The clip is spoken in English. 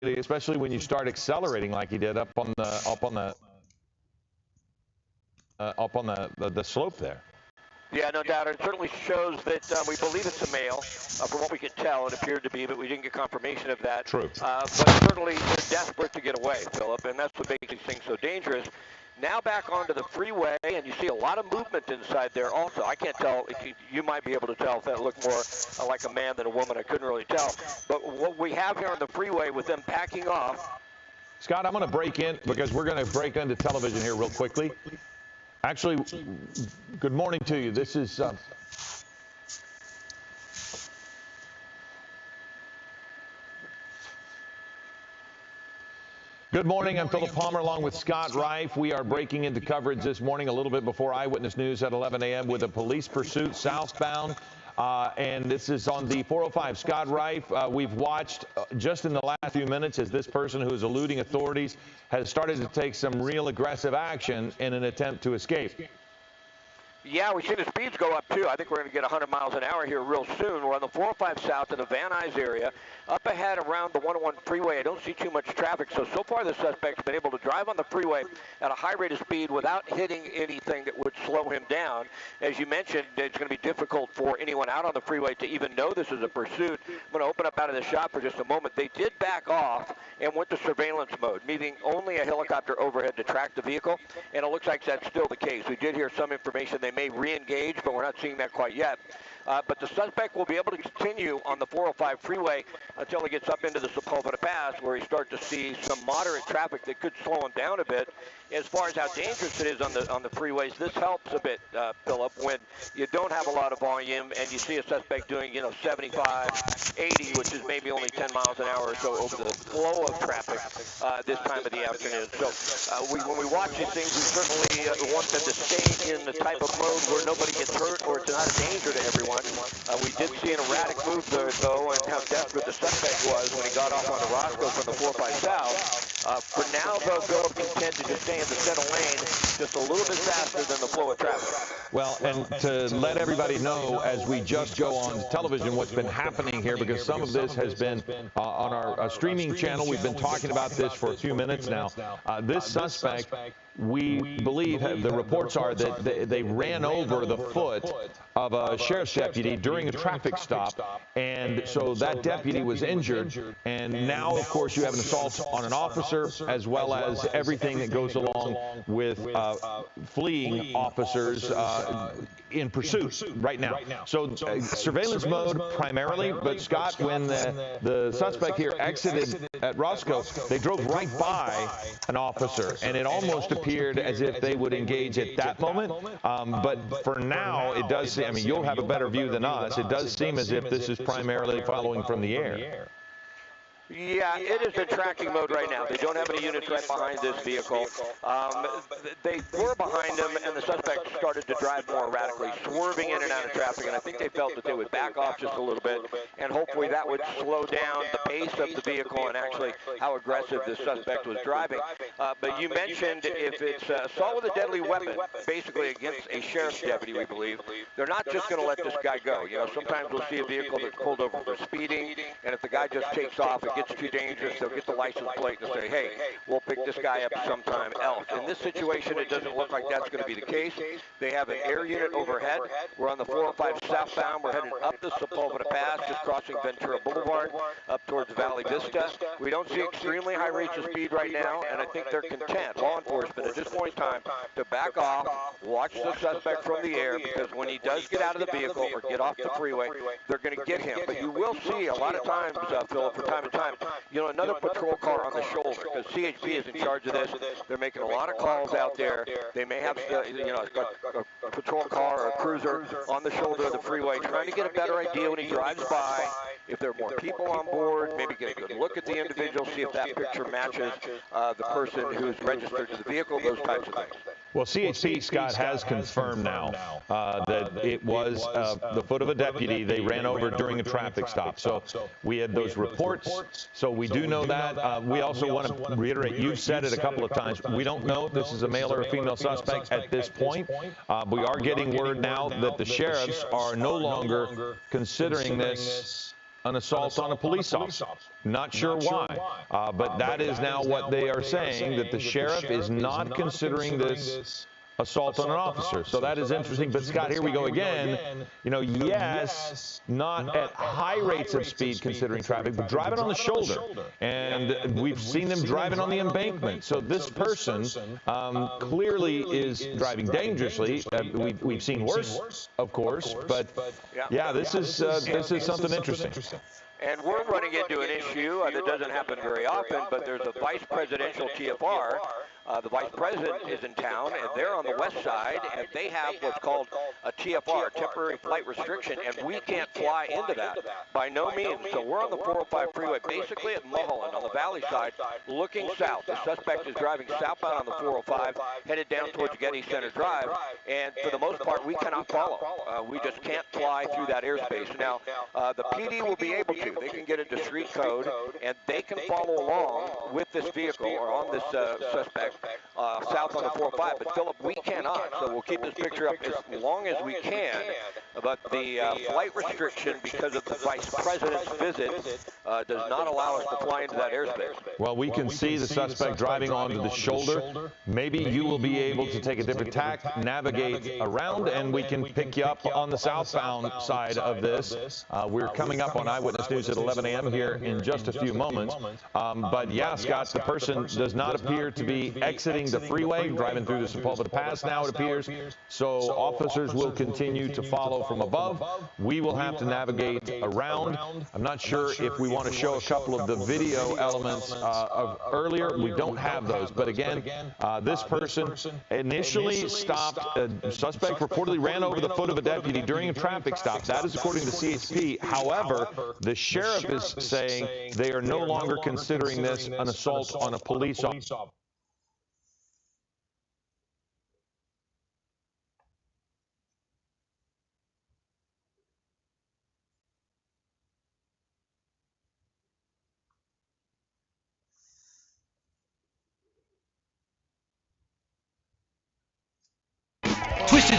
especially when you start accelerating like he did up on the slope there. Yeah, no doubt. It certainly shows that we believe it's a male. From what we could tell, it appeared to be, but we didn't get confirmation of that. True. But certainly they're desperate to get away, Philip, and that's what makes these things so dangerous. Now back onto the freeway, and you see a lot of movement inside there also. I can't tell. You might be able to tell if that looked more like a man than a woman. I couldn't really tell. But what we have here on the freeway with them packing off. Scott, I'm going to break in because we're going to break into television here real quickly. Actually, good morning to you. This is good morning. I'm Philip Palmer along with Scott Reif. We are breaking into coverage this morning a little bit before Eyewitness News at 11 a.m. with a police pursuit southbound. And this is on the 405. Scott Reif, we've watched just in the last few minutes as this person who is eluding authorities has started to take some real aggressive action in an attempt to escape. Yeah, we've seen the speeds go up, too. I think we're going to get 100 miles an hour here real soon. We're on the 405 south in the Van Nuys area. Up ahead around the 101 freeway, I don't see too much traffic. So far the suspect's been able to drive on the freeway at a high rate of speed without hitting anything that would slow him down. As you mentioned, it's going to be difficult for anyone out on the freeway to even know this is a pursuit. I'm going to open up out of the shop for just a moment. They did back off and went to surveillance mode, needing only a helicopter overhead to track the vehicle. And it looks like that's still the case. We did hear some information they may re-engage, but we're not seeing that quite yet. But the suspect will be able to continue on the 405 freeway until he gets up into the Sepulveda Pass, where he starts to see some moderate traffic that could slow him down a bit. As far as how dangerous it is on the freeways, this helps a bit, Philip, when you don't have a lot of volume and you see a suspect doing, 75, 80, which is maybe only 10 miles an hour or so over the flow of traffic this time of the afternoon. So when we watch these things, we certainly want them to stay in the type of mode where nobody gets hurt or it's not a danger to everyone. We did see an erratic move there, though, and how desperate the suspect was when he got off onto Roscoe from the 405 South. For now, though, Philip content to just stay in the center lane just a little bit faster than the flow of traffic. Well, and to let everybody know, as we just go on television, what's been happening here, because some of this has been on our streaming channel. We've been talking about this for a few minutes now. This suspect, we believe, the reports are that they ran over the foot of a sheriff's deputy during a traffic stop, and so that deputy was injured. And now, of course, you have an assault on an officer, as well as everything that goes along with fleeing officers in pursuit right now. So surveillance mode primarily, but Scott, when the suspect here exited at Roscoe, they drove right by an officer, and it almost appeared as if they would engage at that moment. But for now, it does seem, I mean, you'll have a better view than us. It does seem as if this is primarily following from the air. Yeah, it is in tracking mode right now. They don't have any units right behind this vehicle. They were behind them, and the suspect started to drive more erratically, swerving in and out of traffic, and I think they felt that they would back off just a little bit, and hopefully that would slow down the pace of the vehicle and actually how aggressive this suspect was driving. But you mentioned if it's assault with a deadly weapon, basically against a sheriff's deputy, we believe, they're not just going to let this guy go. Sometimes we'll see a vehicle that's pulled over for speeding, and if the guy just takes off, it gets too dangerous, they'll get the license plate and say, hey, we'll pick this guy up sometime else. In this situation, it doesn't look like that's going to be the case. They have an air unit overhead. We're on the 405 southbound. We're heading up the Sepulveda Pass, just crossing Ventura Boulevard, up towards Valley Vista. We don't see extremely high rates of speed right now, and I think they're content, law enforcement, at this point in time, to back off, watch the suspect from the air, because when he does get out of the vehicle or get off the freeway, they're going to get him. But you will see a lot of times, Philip, from time to time, another patrol car on the shoulder, because CHP is in charge of this. They're making a lot of calls out there. They may have, a patrol car or a cruiser on the shoulder of the freeway, trying to get a better idea when he drives by. If there are more people on board, maybe get a good look at the individual, see if that picture matches the person who's registered to the vehicle, those types of things. Well, CHP, Scott, has confirmed now that it was the foot of a deputy they ran over during a traffic stop. So we had those reports. So we do know that. We also want to reiterate, you've said it a couple of times, we don't know if this is a male or a female suspect at this point. We are getting word now that the sheriffs are no longer considering this an assault on a police officer. Not sure why, but that is now what they are saying, that the sheriff is not considering this assault on an officer. So that is interesting. But Scott, here we go again. You know, yes, not at high rates of speed considering traffic, but driving on the shoulder. And we've seen them driving on the embankment. So this person clearly is driving dangerously. We've seen worse, of course, but yeah, this is something interesting. And we're running into an issue that doesn't happen very often, but there's a vice presidential TFR. The vice president is in town, and they're on the west side, and they have what's called a TFR, temporary flight restriction, and we can't fly into that by no means. So we're on the 405 freeway, basically at Mulholland on the valley side, looking south. The suspect is driving southbound on the 405, headed down towards Getty Center Drive, and for the most part, we cannot follow. We just can't fly through that airspace. Now, the PD will be able to. They can get a discreet code, and they can follow along with this vehicle or on this suspect south on the 405. But Philip, we cannot. So we'll keep this picture up as long as we can. But the flight restriction, because of the vice president's visit, does not allow us to fly into that airspace. Well, we can see the suspect driving onto the shoulder. Maybe you will be able to take a different tack, navigate around, and we can pick you up on the southbound side of this. We're coming up on Eyewitness News at 11 a.m. here in just a few moments. But yeah, Scott, the person does not appear to be exiting the freeway, driving through the Sepulveda Pass now, it appears. So officers will continue to follow from above. We will have to navigate around. I'm not sure if we want to show a couple of the video elements of earlier. We don't have those. But again, this person initially stopped. A suspect reportedly ran over the foot of a deputy during a traffic stop. That is according to CHP. However, the sheriff is saying they are no longer considering this an assault on a police officer.